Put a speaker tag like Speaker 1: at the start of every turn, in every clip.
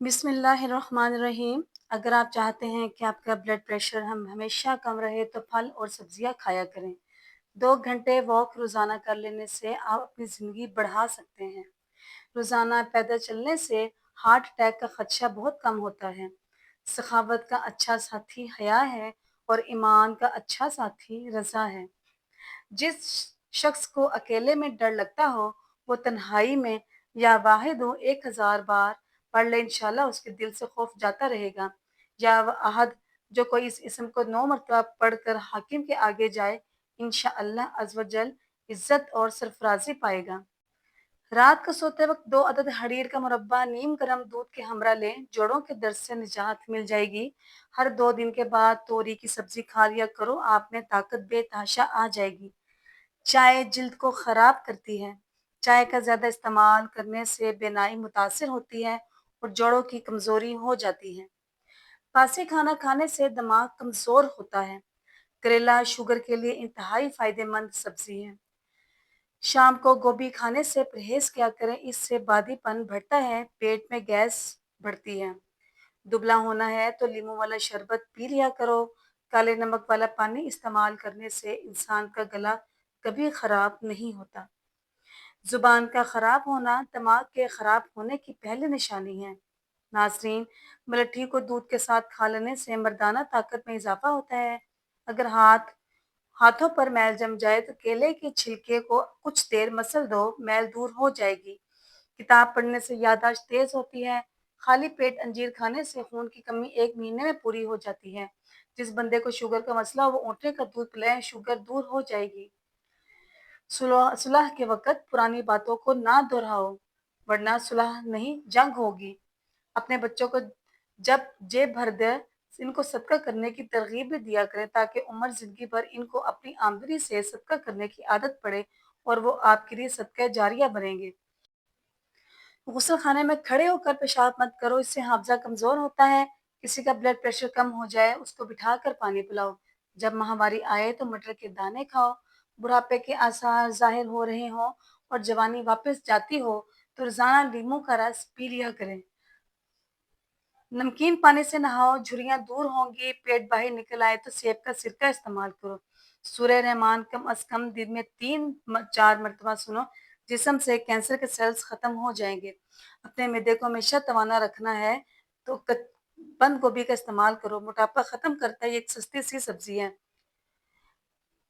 Speaker 1: बिस्मिल्लाहिर्रहमानिर्रहीम। अगर आप चाहते हैं कि आपका ब्लड प्रेशर हम हमेशा कम रहे तो फल और सब्जियां खाया करें। 2 घंटे वॉक रोज़ाना कर लेने से आप अपनी ज़िंदगी बढ़ा सकते हैं। रोज़ाना पैदल चलने से हार्ट अटैक का खदशा बहुत कम होता है। सखावत का अच्छा साथी हया है और ईमान का अच्छा साथी रज़ा है। जिस शख्स को अकेले में डर लगता हो, वो तन्हाई में या वाहिद हो 1000 बार पढ़ ले, इंशाल्लाह उसके दिल से खौफ जाता रहेगा। या व अहद, जो कोई इस इसम को 9 मरतबा पढ़कर हाकिम के आगे जाए, इंशाअल्लाह अज़ व जल इज़्ज़त और सरफराज़ी पाएगा। रात को सोते वक्त 2 अदद हरीर का मुरब्बा नीम गर्म दूध के हमरा लें, जोड़ों के दर्द से निजात मिल जाएगी। हर 2 दिन के बाद तोरी की सब्जी खा लिया करो, आप में ताकत बेतहाशा आ जाएगी। चाय जिल्द को ख़राब करती है। चाय का ज़्यादा इस्तेमाल करने से बेनाई मुतासिर होती है और जोड़ों की कमज़ोरी हो जाती है। बासी खाना खाने से दिमाग कमज़ोर होता है। करेला शुगर के लिए इंतहाई फ़ायदेमंद सब्ज़ी है। शाम को गोभी खाने से परहेज़ किया करें, इससे बादीपन बढ़ता है, पेट में गैस बढ़ती है। दुबला होना है तो लीमू वाला शरबत पी लिया करो। काले नमक वाला पानी इस्तेमाल करने से इंसान का गला कभी खराब नहीं होता। जुबान का खराब होना दिमाग के खराब होने की पहली निशानी है। नाज़रीन, मलट्ठी को दूध के साथ खा लेने से मर्दाना ताकत में इजाफा होता है। अगर हाथों पर मैल जम जाए तो केले के छिलके को कुछ देर मसल दो, मैल दूर हो जाएगी। किताब पढ़ने से याददाश्त तेज होती है। खाली पेट अंजीर खाने से खून की कमी 1 महीने में पूरी हो जाती है। जिस बंदे को शुगर का मसला हो वो ऊँटने का दूध पिलाएं, शुगर दूर हो जाएगी। सुलह सुलह के वक़्त पुरानी बातों को ना दोहराओ, वरना सुलह नहीं जंग होगी। अपने बच्चों को जब जेब भर दे, इनको सदका करने की तरगीब भी दिया करें, ताकि उम्र ज़िंदगी भर इनको अपनी आमदनी से सदका करने की आदत पड़े और वो आपके लिए सदका जारिया बनेंगे। गुस्ल खाने में खड़े होकर पेशाब मत करो, इससे हाफ़ज़ा कमज़ोर होता है। किसी का ब्लड प्रेशर कम हो जाए, उसको बिठाकर पानी पिलाओ। जब माहवारी आए तो मटर के दाने खाओ। बुढ़ापे के आसार ज़ाहिर हो रहे हों और जवानी वापस जाती हो, तो रोज़ाना नींबू का रस पी लिया करें। नमकीन पानी से नहाओ, झुर्रियाँ दूर होंगी। पेट बाहर निकल आए तो सेब का सिरका इस्तेमाल करो। सूरह रहमान कम अज़ कम दिन में 3-4 मरतबा सुनो, जिस्म से कैंसर के सेल्स ख़त्म हो जाएँगे। अपने मैदे को हमेशा तवाना रखना है तो बंद गोभी का इस्तेमाल करो, मोटापा ख़त्म करता है, ये एक सस्ती सी सब्ज़ी है,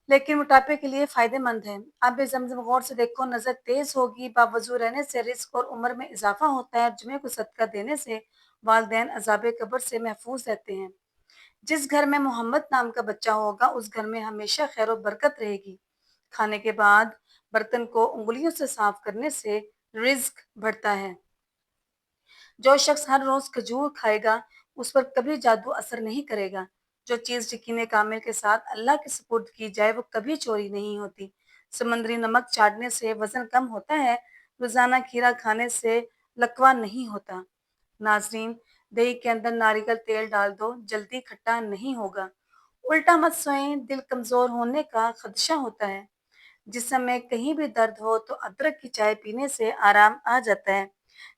Speaker 1: लेकिन मोटापे के लिए फ़ायदेमंद है। अब ज़मज़म गौर से देखो, नज़र तेज़ होगी। बावज़ू रहने से रिज़्क और उम्र में इज़ाफ़ा होता है और जुमे को सदका देने से वालिदैन अज़ाब कब्र से महफूज़ रहते हैं। जिस घर में मोहम्मद नाम का बच्चा होगा, उस घर में हमेशा खैर और बरकत रहेगी। खाने के बाद बर्तन को उँगलियों से साफ करने से रिज़्क बढ़ता है। जो शख्स हर रोज़ खजूर खाएगा, उस पर कभी जादू असर नहीं करेगा। जो चीज़ यकीन कामिल के साथ अल्लाह के सुपुर्द की जाए, वो कभी चोरी नहीं होती। समुद्री नमक चाटने से वज़न कम होता है, रोज़ाना खीरा खाने से लकवा नहीं होता। नाज़रीन, दही के अंदर नारियल तेल डाल दो, जल्दी खट्टा नहीं होगा। उल्टा मत सोएं, दिल कमज़ोर होने का खदशा होता है। जिस्म में कहीं भी दर्द हो तो अदरक की चाय पीने से आराम आ जाता है।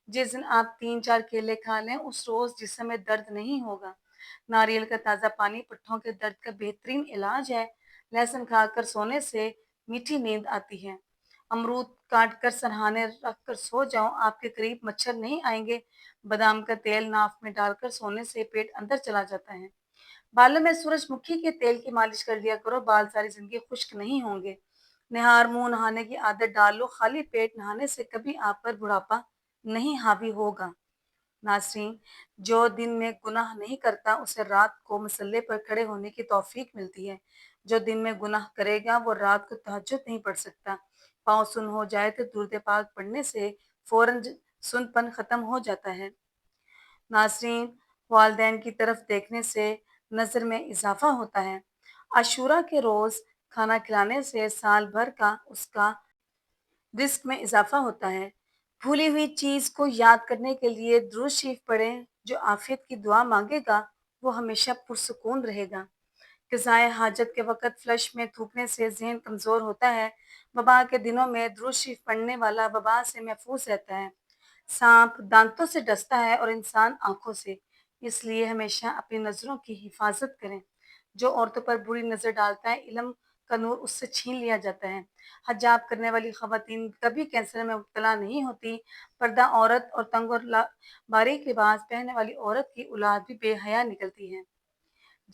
Speaker 1: जिस दिन आप 3-4 केले खा लें, उस रोज़ जिस्म में दर्द नहीं होगा। नारियल का ताज़ा पानी पट्ठों के दर्द का बेहतरीन इलाज है। लहसुन खाकर सोने से मीठी नींद आती है। अमरूद काट कर सरहाने रख कर सो जाओ, आपके करीब मच्छर नहीं आएंगे। बादाम का तेल नाक में डालकर सोने से पेट अंदर चला जाता है। बालों में सूरजमुखी के तेल की मालिश कर लिया करो, बाल सारी जिंदगी खुश्क नहीं होंगे। निहार मुंह नहाने की आदत डाल लो, खाली पेट नहाने से कभी आप पर बुढ़ापा नहीं हावी होगा। नाज़रीन, जो दिन में गुनाह नहीं करता, उसे रात को मसल्ले पर खड़े होने की तौफीक मिलती है। जो दिन में गुनाह करेगा, वो रात को तहज्जुद नहीं पढ़ सकता। पाँव सुन हो जाए तो दुरूद पाक पढ़ने से फ़ौरन सुनपन ख़त्म हो जाता है। नाज़रीन, वालिदैन की तरफ देखने से नज़र में इज़ाफ़ा होता है। आशूरा के रोज़ खाना खिलाने से साल भर का उसका रिस्क में इज़ाफ़ा होता है। भूली हुई चीज़ को याद करने के लिए दुरूद शरीफ पढ़ें। जो आफ़ियत की दुआ माँगेगा, वो हमेशा पुरसुकून रहेगा। क़ज़ाए हाजत के वक़्त फ़्लश में थूकने से ज़हन कमज़ोर होता है। वबा के दिनों में दुरूद शरीफ पढ़ने वाला वबा से महफूज़ रहता है। सांप दांतों से डसता है और इंसान आंखों से, इसलिए हमेशा अपनी नज़रों की हिफाजत करें। जो औरतों पर बुरी नज़र डालता है, इल्म का नूर उससे छीन लिया जाता है। हजाब करने वाली खवातीन कभी कैंसर में मुब्तला नहीं होती। पर्दा औरत और तंग और बारीक लिबास पहनने वाली औरत की औलाद भी बेहया निकलती है।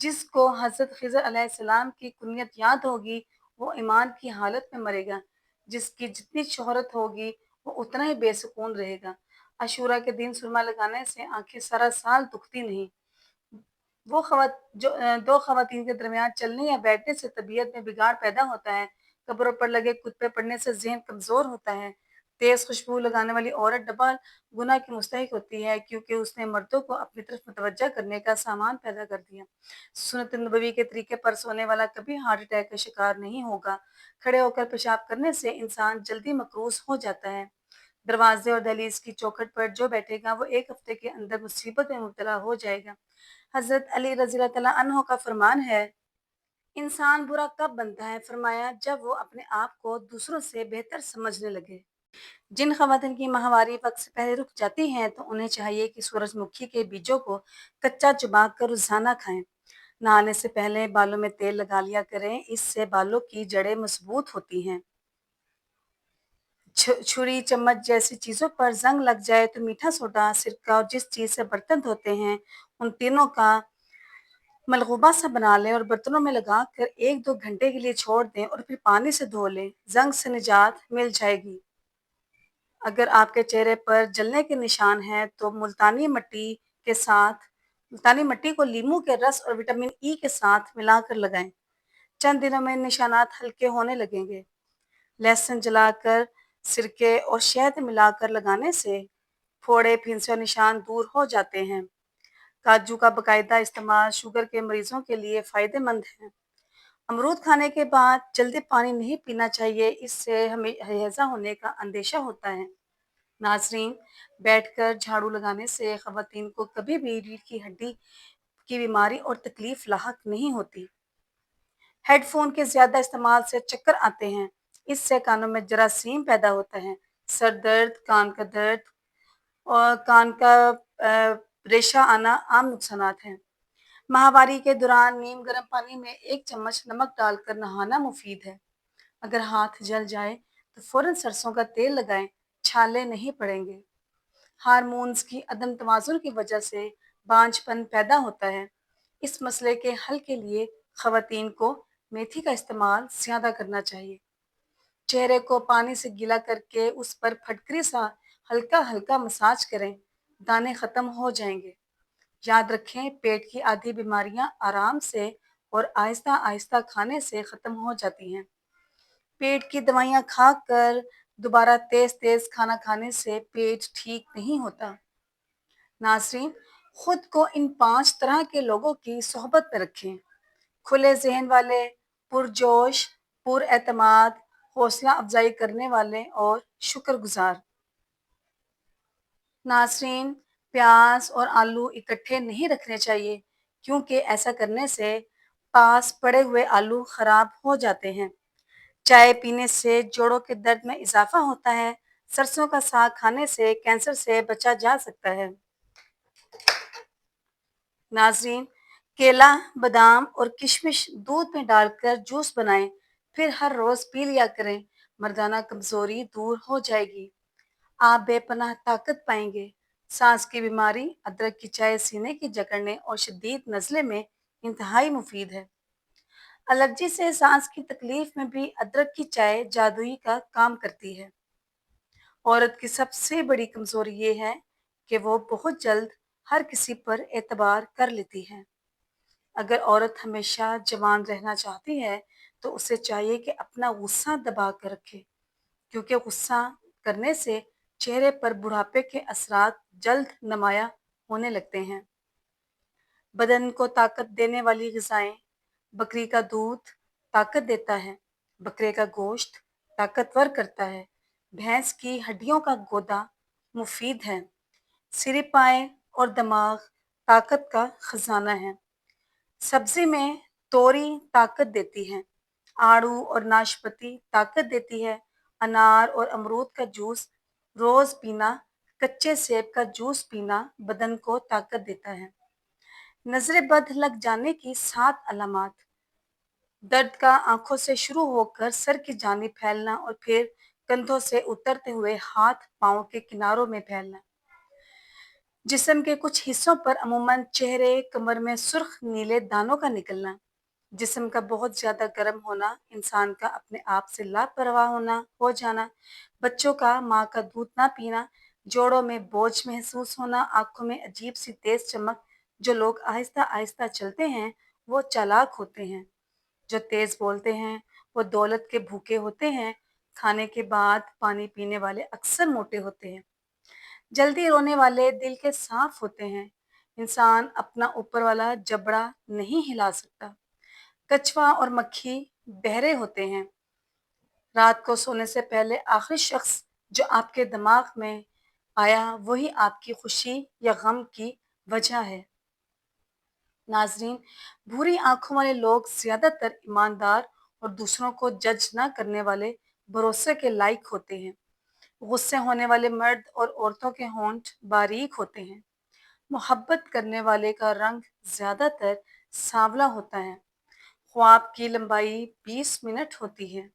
Speaker 1: जिसको हज़रत ख़िज़र अलैहिस्सलाम की कुनियत याद होगी, वो ईमान की हालत में मरेगा। जिसकी जितनी शोहरत होगी, वो उतना ही बेसुकून रहेगा। अशूरा के दिन सुरमा लगाने से आंखें सारा साल दुखती नहीं। दो खवातीन के दरमियान चलने या बैठने से तबीयत में बिगाड़ पैदा होता है। कब्रों पर लगे कुत्ते पड़ने से ज़हन कमज़ोर होता है। तेज़ खुशबू लगाने वाली औरत डबल गुनाह की मुस्तहिक होती है, क्योंकि उसने मर्दों को अपनी तरफ मुतवज्जा करने का सामान पैदा कर दिया। सुन्नत नबवी के तरीके पर सोने वाला कभी हार्ट अटैक का शिकार नहीं होगा। खड़े होकर पेशाब करने से इंसान जल्दी मकरूज़ हो जाता है। दरवाजे और दहलीज की चौखट पर जो बैठेगा, वो एक हफ्ते के अंदर मुसीबत में मुब्तला हो जाएगा। हज़रत अली रज़ी अल्लाह तआला अन्हो का फरमान है, इंसान बुरा कब बनता है? फरमाया, जब वो अपने आप को दूसरों से बेहतर समझने लगे। जिन ख़वातीन की माहवारी वक्त से पहले रुक जाती हैं, तो उन्हें चाहिए कि सूरजमुखी के बीजों को कच्चा चबा कर रोज़ाना खाएं। नहाने से पहले बालों में तेल लगा लिया करें, इससे बालों की जड़ें मजबूत होती हैं। छुरी चम्मच जैसी चीज़ों पर जंग लग जाए तो मीठा सोडा, सिरका और जिस चीज़ से बर्तन धोते हैं, उन तीनों का मलगूबा सा बना लें और बर्तनों में लगाकर 1-2 घंटे के लिए छोड़ दें और फिर पानी से धो लें। ज़ंग से निजात मिल जाएगी। अगर आपके चेहरे पर जलने के निशान हैं, तो मुल्तानी मट्टी को लीमू के रस और विटामिन ई के साथ मिलाकर लगाएं। चंद दिनों में निशानात हल्के होने लगेंगे। लहसुन जलाकर सिरके और शहद मिलाकर लगाने से फोड़े, फिंसे और निशान दूर हो जाते हैं। काजू का बाकायदा इस्तेमाल शुगर के मरीजों के लिए फ़ायदेमंद है। अमरूद खाने के बाद जल्दी पानी नहीं पीना चाहिए, इससे हमें हैज़ा होने का अंदेशा होता है। नाज़रीन, बैठकर झाड़ू लगाने से ख़वातीन को कभी भी रीढ़ की हड्डी की बीमारी और तकलीफ लाहक नहीं होती। हेडफोन के ज़्यादा इस्तेमाल से चक्कर आते हैं, इससे कानों में जरासीम पैदा होता है। सर दर्द, कान का दर्द और कान का रेशा आना आम नुकसानात हैं। माहवारी के दौरान नीम गर्म पानी में 1 चम्मच नमक डालकर नहाना मुफीद है। अगर हाथ जल जाए तो फ़ौरन सरसों का तेल लगाएं, छाले नहीं पड़ेंगे। हार्मोन्स की अदम तवाज़ुन की वजह से बांझपन पैदा होता है। इस मसले के हल के लिए ख़वातीन को मेथी का इस्तेमाल ज़्यादा करना चाहिए। चेहरे को पानी से गीला करके उस पर फटकरी सा हल्का-हल्का मसाज करें, दाने ख़त्म हो जाएंगे। याद रखें, पेट की आधी बीमारियां आराम से और आहिस्ता-आहिस्ता खाने से ख़त्म हो जाती हैं। पेट की दवाइयां खाकर दोबारा तेज़-तेज़ खाना खाने से पेट ठीक नहीं होता। नाज़रीन, खुद को इन 5 तरह के लोगों की सोहबत में रखें: खुले ज़हन वाले, पुरजोश, पुरएतमाद, हौसला अफ़ज़ाई करने वाले और शुक्रगुज़ार। नाज़रीन, प्याज और आलू इकट्ठे नहीं रखने चाहिए, क्योंकि ऐसा करने से पास पड़े हुए आलू खराब हो जाते हैं। चाय पीने से जोड़ों के दर्द में इजाफा होता है। सरसों का साग खाने से कैंसर से बचा जा सकता है। नाज़रीन, केला, बादाम और किशमिश दूध में डालकर जूस बनाएं, फिर हर रोज़ पी लिया करें। मर्दाना कमज़ोरी दूर हो जाएगी। आप बेपनाह ताकत पाएंगे। सांस की बीमारी, अदरक की चाय सीने की जकड़ने और शदीद नज़ले में इंतहाई मुफीद है। एलर्जी से सांस की तकलीफ में भी अदरक की चाय जादुई का काम करती है। औरत की सबसे बड़ी कमज़ोरी ये है कि वो बहुत जल्द हर किसी पर एतबार कर लेती है। अगर औरत हमेशा जवान रहना चाहती है, तो उसे चाहिए कि अपना गुस्सा दबा कर रखे, क्योंकि गुस्सा करने से चेहरे पर बुढ़ापे के असरात जल्द नुमाया होने लगते हैं। बदन को ताकत देने वाली ग़िज़ाएँ: बकरी का दूध ताकत देता है, बकरे का गोश्त ताकतवर करता है, भैंस की हड्डियों का गोदा मुफीद है, सिर-पाए और दिमाग ताकत का खजाना है। सब्ज़ी में तोरी ताकत देती है, आड़ू और नाशपाती ताकत देती है, अनार और अमरूद का जूस रोज़ पीना कच्चे सेब का जूस पीना बदन को ताकत देता है। नजर बद लग जाने की 7 अलामत। दर्द का आंखों से शुरू होकर सर की जानिब फैलना और फिर कंधों से उतरते हुए हाथ पांव के किनारों में फैलना। जिस्म के कुछ हिस्सों पर अमूमन चेहरे, कमर में सुर्ख नीले दानों का निकलना। जिस्म का बहुत ज्यादा गर्म होना, इंसान का अपने आप से लापरवाह हो जाना, बच्चों का माँ का दूध ना पीना, जोड़ों में बोझ महसूस होना, आंखों में अजीब सी तेज चमक। जो लोग आहिस्ता आहिस्ता चलते हैं वो चालाक होते हैं। जो तेज बोलते हैं वो दौलत के भूखे होते हैं। खाने के बाद पानी पीने वाले अक्सर मोटे होते हैं। जल्दी रोने वाले दिल के साफ होते हैं। इंसान अपना ऊपर वाला जबड़ा नहीं हिला सकता। कछुआ और मक्खी बहरे होते हैं। रात को सोने से पहले आखिरी शख्स जो आपके दिमाग में आया वही आपकी खुशी या गम की वजह है। नाजरीन, भूरी आंखों वाले लोग ज्यादातर ईमानदार और दूसरों को जज न करने वाले भरोसे के लायक होते हैं। गुस्से होने वाले मर्द और औरतों के होंठ बारीक होते हैं। मोहब्बत करने वाले का रंग ज्यादातर सांवला होता है। ख्वाब की लंबाई 20 मिनट होती है।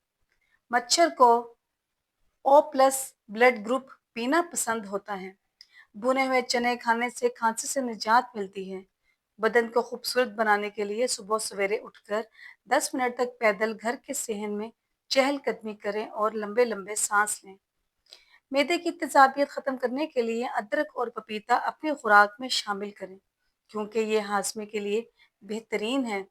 Speaker 1: मच्छर को ओ प्लस ब्लड ग्रुप पीना पसंद होता है। भुने हुए चने खाने से खांसी से निजात मिलती है। बदन को खूबसूरत बनाने के लिए सुबह सवेरे उठकर 10 मिनट तक पैदल घर के सेहन में चहलकदमी करें और लंबे लंबे सांस लें। मैदे की तेजाबियत खत्म करने के लिए अदरक और पपीता अपनी खुराक में शामिल करें, क्योंकि ये हाजमे के लिए बेहतरीन है।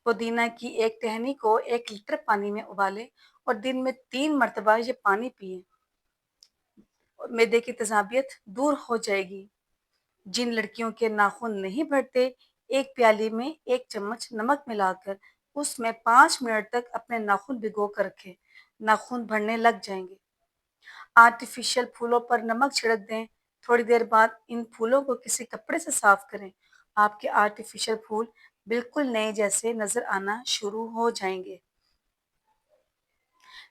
Speaker 1: पुदीना की एक टहनी को 1 लीटर पानी में उबालें और दिन में 3 मरतबा ये पानी पिए। मैदे की तेजाबियत दूर हो जाएगी। जिन लड़कियों के नाखून नहीं बढ़ते, एक प्याली में 1 चम्मच नमक मिलाकर उसमें 5 मिनट तक अपने नाखून भिगो कर रखें। नाखून बढ़ने लग जाएंगे। आर्टिफिशियल फूलों पर नमक छिड़क दें। थोड़ी देर बाद इन फूलों को किसी कपड़े से साफ करें। आपके आर्टिफिशियल फूल बिल्कुल नए जैसे नजर आना शुरू हो जाएंगे।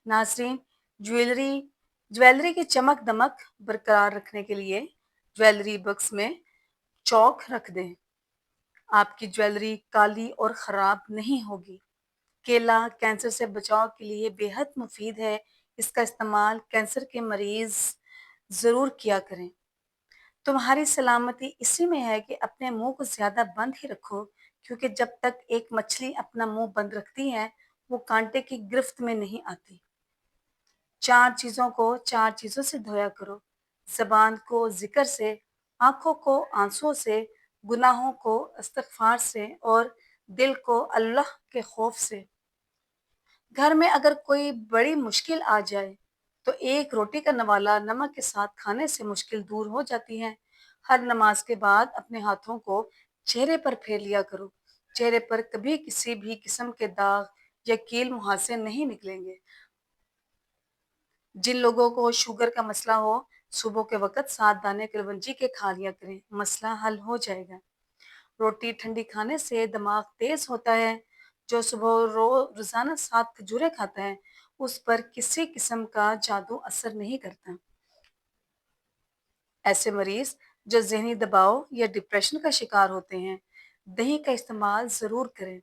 Speaker 1: नाजरीन, ज्वेलरी ज्वेलरी की चमक दमक बरकरार रखने के लिए ज्वेलरी बॉक्स में चौक रख दें। आपकी ज्वेलरी काली और खराब नहीं होगी। केला कैंसर से बचाव के लिए बेहद मुफीद है। इसका इस्तेमाल कैंसर के मरीज जरूर किया करें। तुम्हारी सलामती इसी में है कि अपने मुंह को ज्यादा बंद ही रखो, क्योंकि जब तक एक मछली अपना मुंह बंद रखती है वो कांटे की गिरफ्त में नहीं आती। 4 चीजों को 4 चीजों से धोया करो। जबान को जिक्र से, आंखों को आंसुओं से, गुनाहों को इस्तगफार से और दिल को अल्लाह के खौफ से। घर में अगर कोई बड़ी मुश्किल आ जाए तो एक रोटी का नवाला नमक के साथ खाने से मुश्किल दूर हो जाती है। हर नमाज के बाद अपने हाथों को चेहरे पर फेर लिया करो। चेहरे पर कभी किसी भी किस्म के दाग या कील मुहासे नहीं निकलेंगे। जिन लोगों को शुगर का मसला हो, सुबह के वक्त 7 दाने कलवंजी के खा लिया करें, मसला हल हो जाएगा। रोटी ठंडी खाने से दिमाग तेज होता है। जो सुबह रोजाना 7 खजूरें खाता है उस पर किसी किस्म का जादू असर नहीं करता। ऐसे मरीज जो जहनी दबाव या डिप्रेशन का शिकार होते हैं, दही का इस्तेमाल जरूर करें।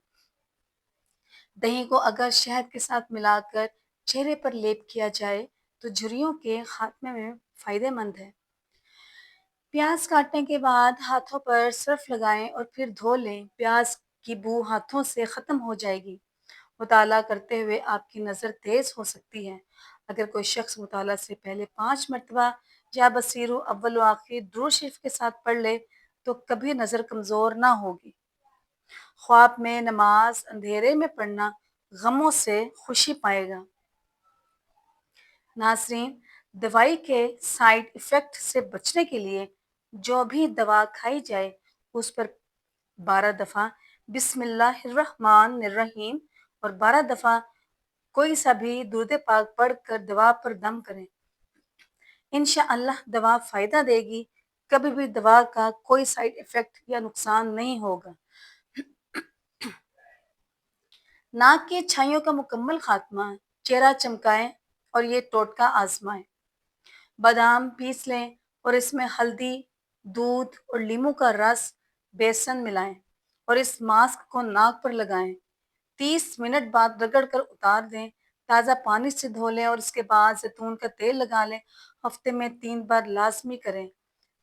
Speaker 1: दही को अगर शहद के साथ मिलाकर चेहरे पर लेप किया जाए तो झुर्रियों के खात्मे में फायदेमंद है। प्याज काटने के बाद हाथों पर सर्फ लगाएं और फिर धो लें। प्याज की बू हाथों से खत्म हो जाएगी। मुताला करते हुए आपकी नज़र तेज हो सकती है। अगर कोई शख्स मुताला से पहले 5 मरतबा या बसीरु अव्वल व आखिर दुरूद शरीफ के साथ पढ़ ले तो कभी नज़र कमज़ोर ना होगी। ख्वाब में नमाज अंधेरे में पढ़ना गमों से खुशी पाएगा। नाजरीन, दवाई के साइड इफ़ेक्ट से बचने के लिए जो भी दवा खाई जाए उस पर 12 दफ़ा बिस्मिल्लाहिर्रहमानिर्रहीम और 12 दफ़ा कोई सा भी दुरूद पाक पढ़कर दवा पर दम करें। इंशाअल्लाह दवा फ़ायदा देगी। कभी भी दवा का कोई साइड इफ़ेक्ट या नुकसान नहीं होगा। नाक की छाइयों का मुकम्मल खात्मा। चेहरा चमकाएं और ये टोटका आजमाएं। बादाम पीस लें, और इसमें हल्दी, दूध और नींबू का रस, बेसन मिलाएं और इस मास्क को नाक पर लगाएं। 30 मिनट बाद रगड़ कर उतार दें। ताज़ा पानी से धो लें और इसके बाद जैतून का तेल लगा लें। हफ्ते में 3 बार लाजमी करें।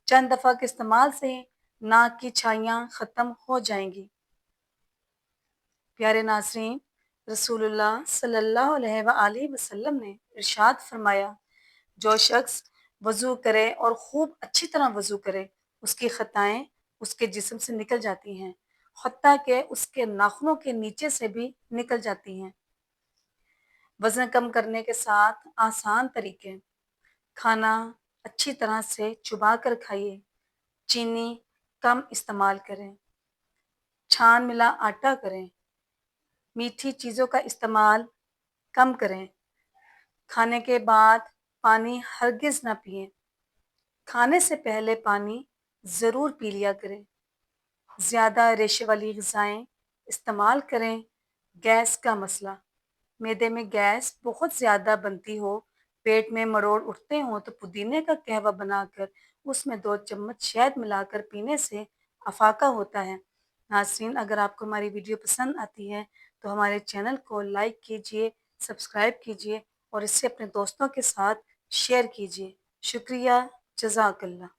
Speaker 1: चंद दफ़ा के इस्तेमाल से नाक की छाइयाँ ख़त्म हो जाएंगी। प्यारे नाज़रीन, रसूलुल्लाह सल्लल्लाहु अलैहि वसल्लम ने इरशाद फरमाया, जो शख्स वज़ू करे और खूब अच्छी तरह वज़ू करे, उसकी ख़ताएँ उसके जिस्म से निकल जाती हैं, हत्ता कि उसके नाखूनों के नीचे से भी निकल जाती हैं। वज़न कम करने के 7 आसान तरीके: खाना अच्छी तरह से चबा कर खाइए, चीनी कम इस्तेमाल करें, छान मिला आटा करें, मीठी चीज़ों का इस्तेमाल कम करें, खाने के बाद पानी हरगिज़ ना पिएं, खाने से पहले पानी ज़रूर पी लिया करें, ज़्यादा रेशे वाली ग़िज़ाएँ इस्तेमाल करें। गैस का मसला: मैदे में गैस बहुत ज़्यादा बनती हो, पेट में मरोड़ उठते हों तो पुदीने का कहवा बनाकर उसमें 2 चम्मच शहद मिलाकर पीने से अफ़ाका होता है। नाज़रीन, अगर आपको हमारी वीडियो पसंद आती है तो हमारे चैनल को लाइक कीजिए, सब्सक्राइब कीजिए और इसे अपने दोस्तों के साथ शेयर कीजिए। शुक्रिया, जज़ाकल्लाह।